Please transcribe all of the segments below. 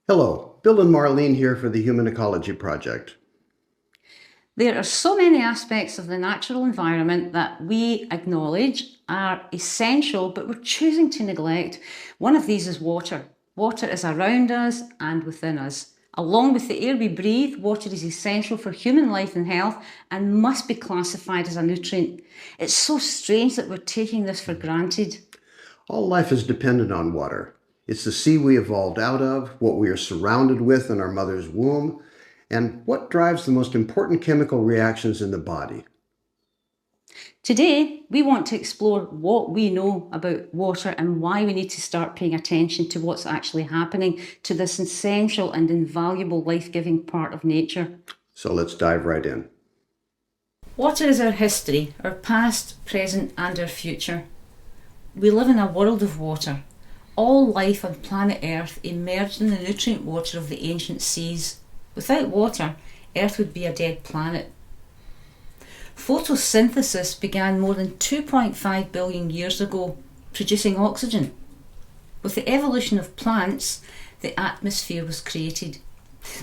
Hello, Bill and Marlene here for the Human Ecology Project. There are so many aspects of the natural environment that we acknowledge are essential, but we're choosing to neglect. One of these is water. Water is around us and within us. Along with the air we breathe, water is essential for human life and health and must be classified as a nutrient. It's so strange that we're taking this for granted. All life is dependent on water. It's the sea we evolved out of, what we are surrounded with in our mother's womb, and what drives the most important chemical reactions in the body. Today, we want to explore what we know about water and why we need to start paying attention to what's actually happening to this essential and invaluable life-giving part of nature. So let's dive right in. Water is our history, our past, present, and our future. We live in a world of water. All life on planet Earth emerged in the nutrient water of the ancient seas. Without water, Earth would be a dead planet. Photosynthesis began more than 2.5 billion years ago, producing oxygen. With the evolution of plants, the atmosphere was created.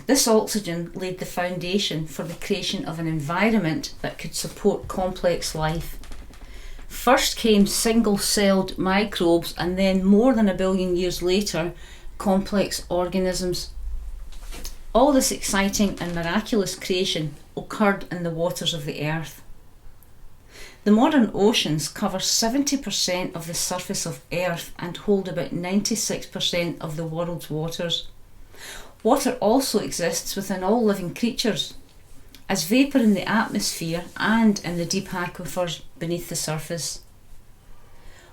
This oxygen laid the foundation for the creation of an environment that could support complex life. First came single-celled microbes, and then more than a billion years later, complex organisms. All this exciting and miraculous creation occurred in the waters of the earth. The modern oceans cover 70% of the surface of Earth and hold about 96% of the world's waters. Water also exists within all living creatures, as vapour in the atmosphere and in the deep aquifers beneath the surface.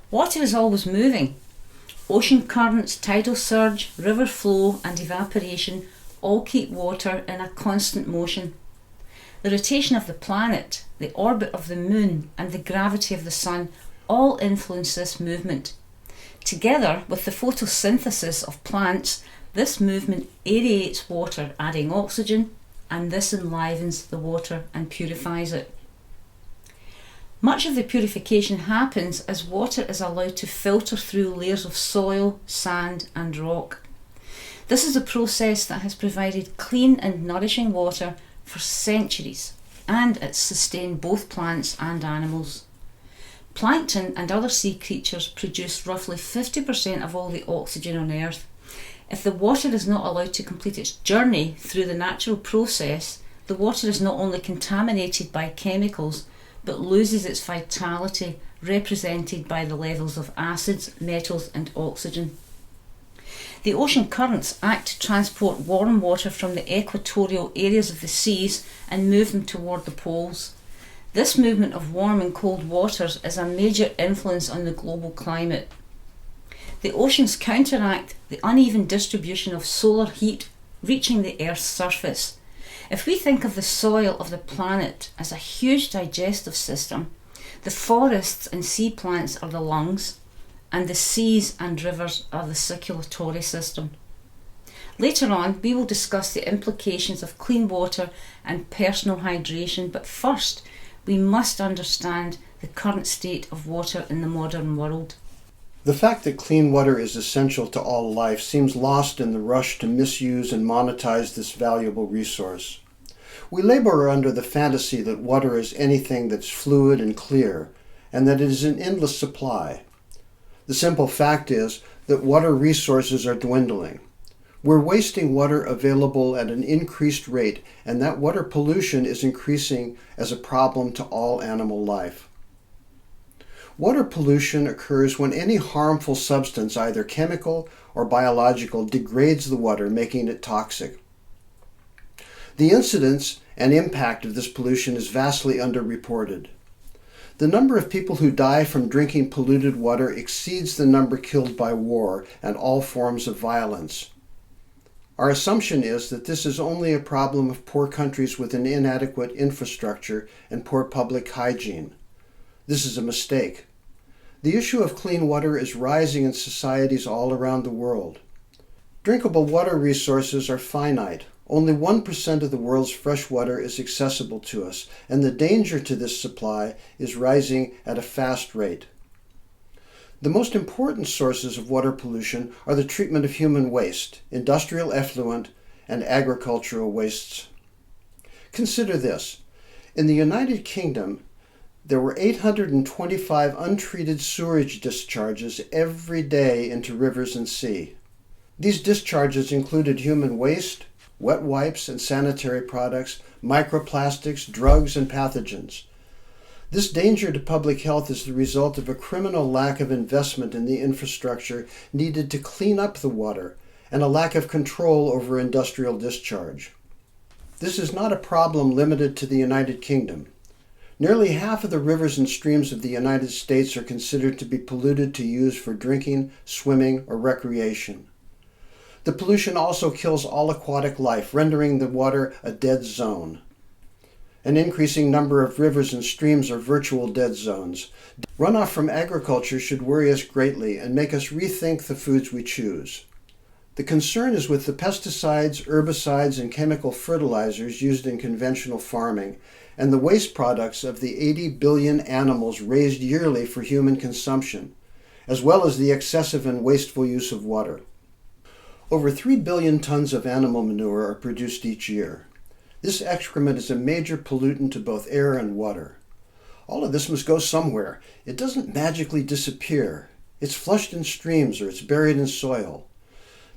Water is always moving. Ocean currents, tidal surge, river flow and evaporation all keep water in a constant motion. The rotation of the planet, the orbit of the moon and the gravity of the sun all influence this movement. Together with the photosynthesis of plants, this movement aerates water, adding oxygen, and this enlivens the water and purifies it. Much of the purification happens as water is allowed to filter through layers of soil, sand and rock. This is a process that has provided clean and nourishing water for centuries, and it's sustained both plants and animals. Plankton and other sea creatures produce roughly 50% of all the oxygen on Earth. If the water is not allowed to complete its journey through the natural process, the water is not only contaminated by chemicals, but loses its vitality, represented by the levels of acids, metals and oxygen. The ocean currents act to transport warm water from the equatorial areas of the seas and move them toward the poles. This movement of warm and cold waters is a major influence on the global climate. The oceans counteract the uneven distribution of solar heat reaching the Earth's surface. If we think of the soil of the planet as a huge digestive system, the forests and sea plants are the lungs, and the seas and rivers are the circulatory system. Later on, we will discuss the implications of clean water and personal hydration, but first, we must understand the current state of water in the modern world. The fact that clean water is essential to all life seems lost in the rush to misuse and monetize this valuable resource. We labor under the fantasy that water is anything that's fluid and clear, and that it is an endless supply. The simple fact is that water resources are dwindling. We're wasting water available at an increased rate, and that water pollution is increasing as a problem to all animal life. Water pollution occurs when any harmful substance, either chemical or biological, degrades the water, making it toxic. The incidence and impact of this pollution is vastly underreported. The number of people who die from drinking polluted water exceeds the number killed by war and all forms of violence. Our assumption is that this is only a problem of poor countries with an inadequate infrastructure and poor public hygiene. This is a mistake. The issue of clean water is rising in societies all around the world. Drinkable water resources are finite. Only 1% of the world's fresh water is accessible to us, and the danger to this supply is rising at a fast rate. The most important sources of water pollution are the treatment of human waste, industrial effluent, and agricultural wastes. Consider this. In the United Kingdom, there were 825 untreated sewage discharges every day into rivers and sea. These discharges included human waste, wet wipes and sanitary products, microplastics, drugs, and pathogens. This danger to public health is the result of a criminal lack of investment in the infrastructure needed to clean up the water and a lack of control over industrial discharge. This is not a problem limited to the United Kingdom. Nearly half of the rivers and streams of the United States are considered to be polluted to use for drinking, swimming, or recreation. The pollution also kills all aquatic life, rendering the water a dead zone. An increasing number of rivers and streams are virtual dead zones. Runoff from agriculture should worry us greatly and make us rethink the foods we choose. The concern is with the pesticides, herbicides, and chemical fertilizers used in conventional farming, and the waste products of the 80 billion animals raised yearly for human consumption, as well as the excessive and wasteful use of water. Over 3 billion tons of animal manure are produced each year. This excrement is a major pollutant to both air and water. All of this must go somewhere. It doesn't magically disappear. It's flushed in streams or it's buried in soil.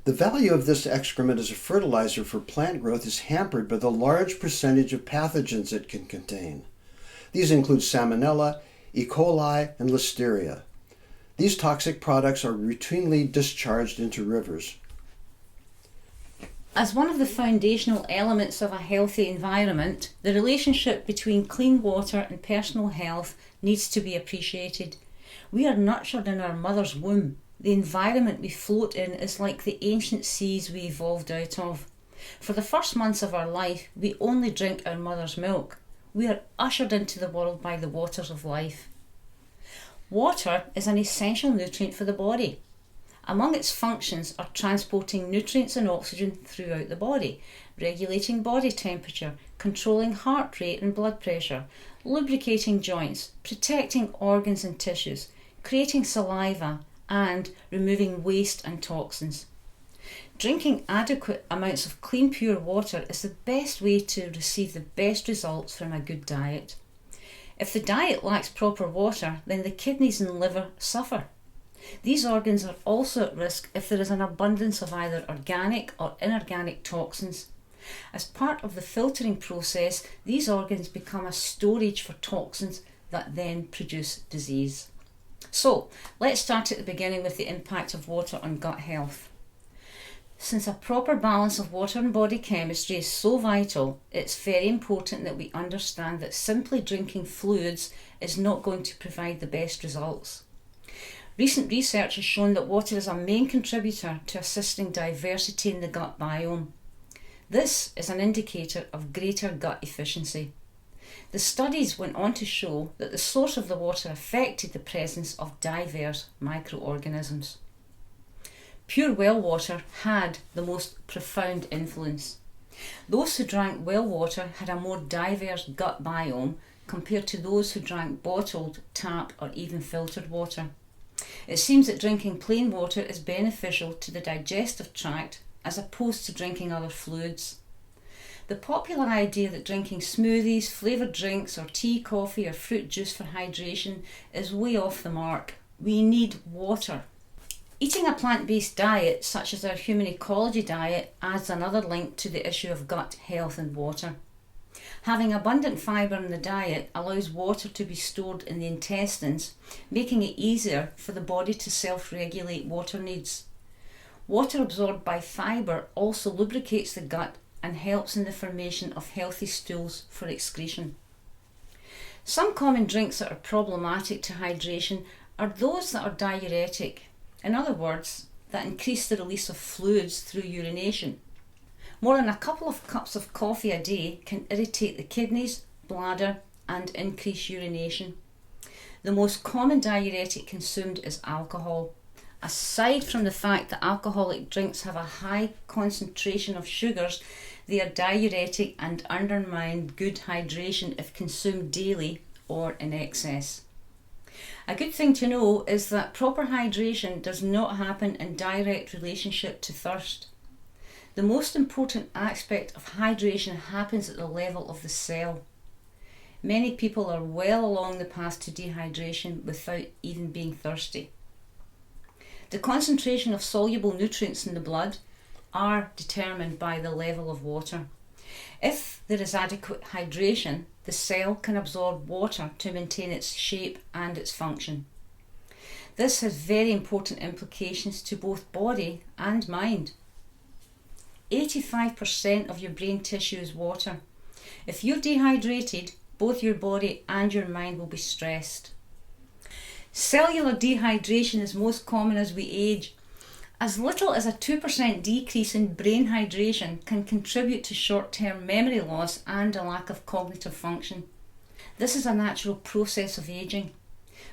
The value of this excrement as a fertilizer for plant growth is hampered by the large percentage of pathogens it can contain. These include Salmonella, E. coli, and Listeria. These toxic products are routinely discharged into rivers. As one of the foundational elements of a healthy environment, the relationship between clean water and personal health needs to be appreciated. We are nurtured in our mother's womb. The environment we float in is like the ancient seas we evolved out of. For the first months of our life, we only drink our mother's milk. We are ushered into the world by the waters of life. Water is an essential nutrient for the body. Among its functions are transporting nutrients and oxygen throughout the body, regulating body temperature, controlling heart rate and blood pressure, lubricating joints, protecting organs and tissues, creating saliva, and removing waste and toxins. Drinking adequate amounts of clean, pure water is the best way to receive the best results from a good diet. If the diet lacks proper water, then the kidneys and liver suffer. These organs are also at risk if there is an abundance of either organic or inorganic toxins. As part of the filtering process, these organs become a storage for toxins that then produce disease. So, let's start at the beginning with the impact of water on gut health. Since a proper balance of water and body chemistry is so vital, it's very important that we understand that simply drinking fluids is not going to provide the best results. Recent research has shown that water is a main contributor to assisting diversity in the gut biome. This is an indicator of greater gut efficiency. The studies went on to show that the source of the water affected the presence of diverse microorganisms. Pure well water had the most profound influence. Those who drank well water had a more diverse gut biome compared to those who drank bottled, tap, or even filtered water. It seems that drinking plain water is beneficial to the digestive tract as opposed to drinking other fluids. The popular idea that drinking smoothies, flavoured drinks, or tea, coffee, or fruit juice for hydration is way off the mark. We need water. Eating a plant-based diet, such as our human ecology diet, adds another link to the issue of gut health and water. Having abundant fibre in the diet allows water to be stored in the intestines, making it easier for the body to self-regulate water needs. Water absorbed by fibre also lubricates the gut and helps in the formation of healthy stools for excretion. Some common drinks that are problematic to hydration are those that are diuretic, in other words, that increase the release of fluids through urination. More than a couple of cups of coffee a day can irritate the kidneys, bladder, and increase urination. The most common diuretic consumed is alcohol. Aside from the fact that alcoholic drinks have a high concentration of sugars, they are diuretic and undermine good hydration if consumed daily or in excess. A good thing to know is that proper hydration does not happen in direct relationship to thirst. The most important aspect of hydration happens at the level of the cell. Many people are well along the path to dehydration without even being thirsty. The concentration of soluble nutrients in the blood are determined by the level of water. If there is adequate hydration, the cell can absorb water to maintain its shape and its function. This has very important implications to both body and mind. 85% of your brain tissue is water. If you're dehydrated, both your body and your mind will be stressed. Cellular dehydration is most common as we age. As little as a 2% decrease in brain hydration can contribute to short-term memory loss and a lack of cognitive function. This is a natural process of aging.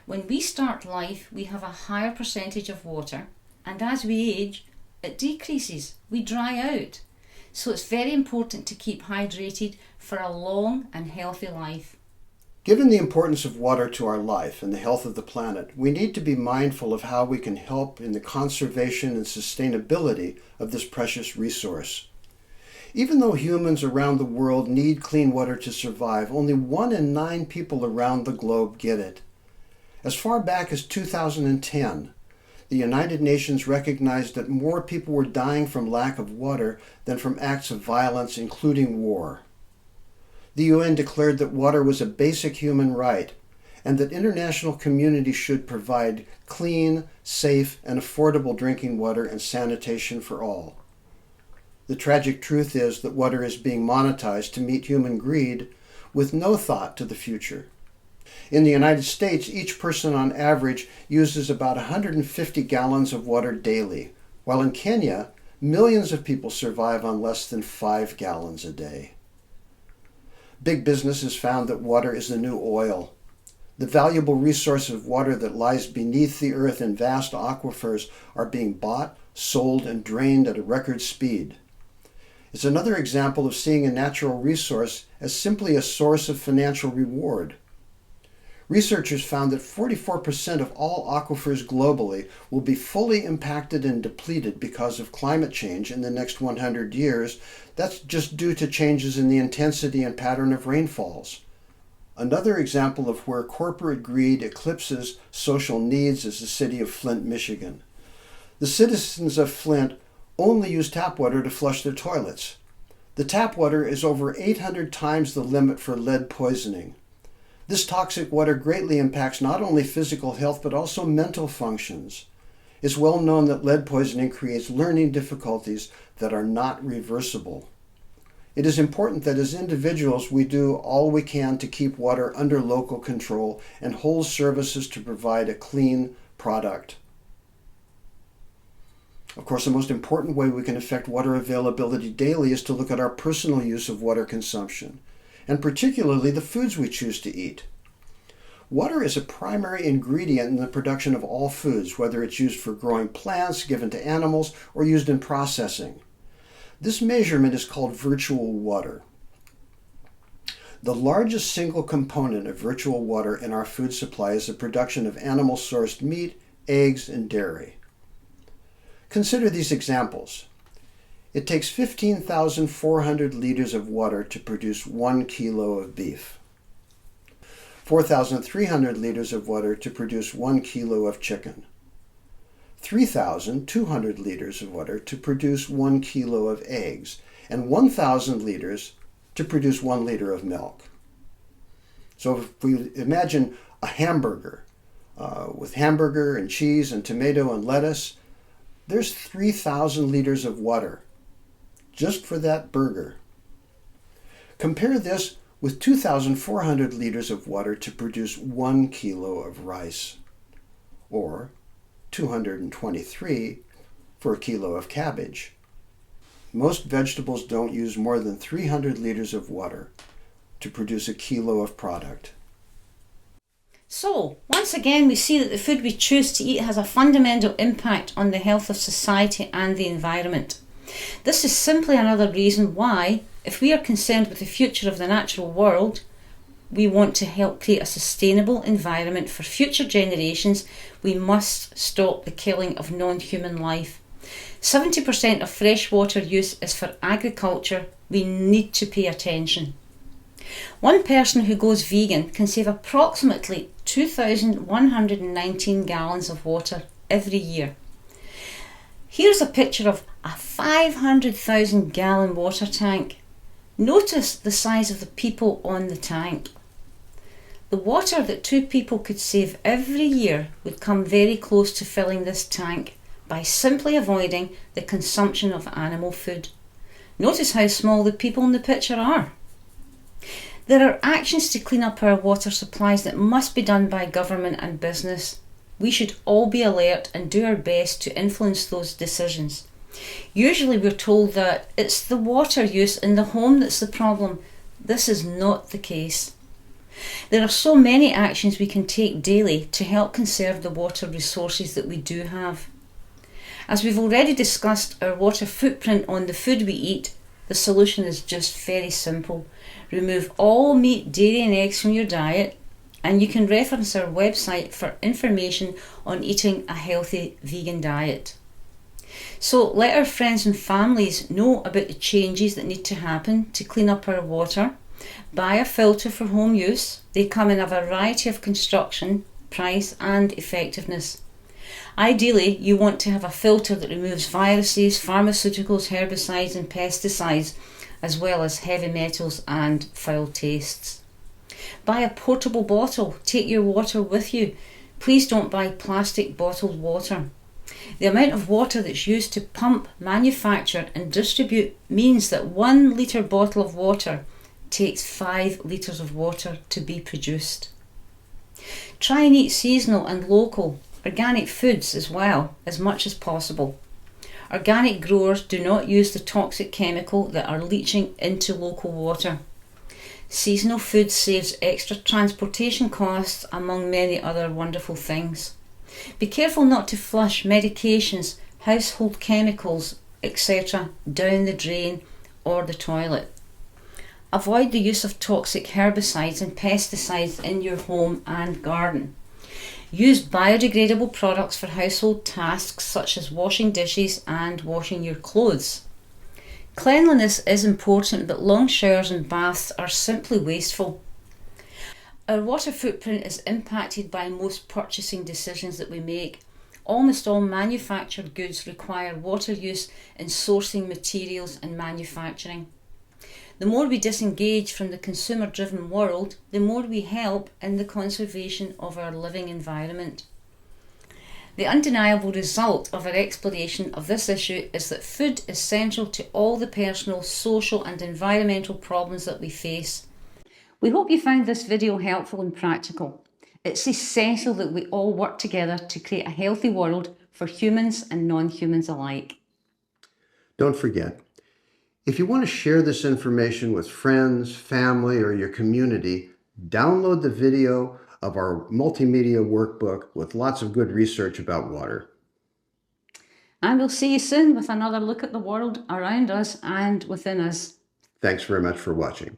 When we start life, we have a higher percentage of water, and as we age, it decreases. We dry out. So it's very important to keep hydrated for a long and healthy life. Given the importance of water to our life and the health of the planet, we need to be mindful of how we can help in the conservation and sustainability of this precious resource. Even though humans around the world need clean water to survive, only 1 in 9 people around the globe get it. As far back as 2010, the United Nations recognized that more people were dying from lack of water than from acts of violence, including war. The UN declared that water was a basic human right and that international communities should provide clean, safe, and affordable drinking water and sanitation for all. The tragic truth is that water is being monetized to meet human greed with no thought to the future. In the United States, each person on average uses about 150 gallons of water daily, while in Kenya, millions of people survive on less than 5 gallons a day. Big business has found that water is the new oil. The valuable resource of water that lies beneath the earth in vast aquifers are being bought, sold, and drained at a record speed. It's another example of seeing a natural resource as simply a source of financial reward. Researchers found that 44% of all aquifers globally will be fully impacted and depleted because of climate change in the next 100 years. That's just due to changes in the intensity and pattern of rainfalls. Another example of where corporate greed eclipses social needs is the city of Flint, Michigan. The citizens of Flint only use tap water to flush their toilets. The tap water is over 800 times the limit for lead poisoning. This toxic water greatly impacts not only physical health but also mental functions. It's well known that lead poisoning creates learning difficulties that are not reversible. It is important that as individuals we do all we can to keep water under local control and hold services to provide a clean product. Of course, the most important way we can affect water availability daily is to look at our personal use of water consumption, and particularly the foods we choose to eat. Water is a primary ingredient in the production of all foods, whether it's used for growing plants, given to animals, or used in processing. This measurement is called virtual water. The largest single component of virtual water in our food supply is the production of animal-sourced meat, eggs, and dairy. Consider these examples. It takes 15,400 liters of water to produce 1 kilo of beef, 4,300 liters of water to produce 1 kilo of chicken, 3,200 liters of water to produce 1 kilo of eggs, and 1,000 liters to produce 1 liter of milk. So if we imagine a hamburger with hamburger and cheese and tomato and lettuce, there's 3,000 liters of water just for that burger. Compare this with 2,400 liters of water to produce 1 kilo of rice, or 223 for a kilo of cabbage. Most vegetables don't use more than 300 liters of water to produce a kilo of product. So, once again we see that the food we choose to eat has a fundamental impact on the health of society and the environment. This is simply another reason why, if we are concerned with the future of the natural world, we want to help create a sustainable environment for future generations, we must stop the killing of non-human life. 70% of freshwater use is for agriculture. We need to pay attention. One person who goes vegan can save approximately 2,119 gallons of water every year. Here's a picture of a 500,000 gallon water tank. Notice the size of the people on the tank. The water that 2 people could save every year would come very close to filling this tank by simply avoiding the consumption of animal food. Notice how small the people in the picture are. There are actions to clean up our water supplies that must be done by government and business. We should all be alert and do our best to influence those decisions. Usually we're told that it's the water use in the home that's the problem. This is not the case. There are so many actions we can take daily to help conserve the water resources that we do have. As we've already discussed our water footprint on the food we eat, the solution is just very simple. Remove all meat, dairy and eggs from your diet, and you can reference our website for information on eating a healthy vegan diet. So let our friends and families know about the changes that need to happen to clean up our water. Buy a filter for home use. They come in a variety of construction, price and effectiveness. Ideally, you want to have a filter that removes viruses, pharmaceuticals, herbicides and pesticides, as well as heavy metals and foul tastes. Buy a portable bottle. Take your water with you. Please don't buy plastic bottled water. The amount of water that's used to pump, manufacture and distribute means that 1 litre bottle of water takes 5 litres of water to be produced. Try and eat seasonal and local, organic foods as well, as much as possible. Organic growers do not use the toxic chemical that are leaching into local water. Seasonal food saves extra transportation costs, among many other wonderful things. Be careful not to flush medications, household chemicals, etc. down the drain or the toilet. Avoid the use of toxic herbicides and pesticides in your home and garden. Use biodegradable products for household tasks such as washing dishes and washing your clothes. Cleanliness is important, but long showers and baths are simply wasteful. Our water footprint is impacted by most purchasing decisions that we make. Almost all manufactured goods require water use in sourcing materials and manufacturing. The more we disengage from the consumer-driven world, the more we help in the conservation of our living environment. The undeniable result of our exploration of this issue is that food is central to all the personal, social and environmental problems that we face. We hope you found this video helpful and practical. It's essential that we all work together to create a healthy world for humans and non-humans alike. Don't forget, if you want to share this information with friends, family, or your community, download the video of our multimedia workbook with lots of good research about water. And we'll see you soon with another look at the world around us and within us. Thanks very much for watching.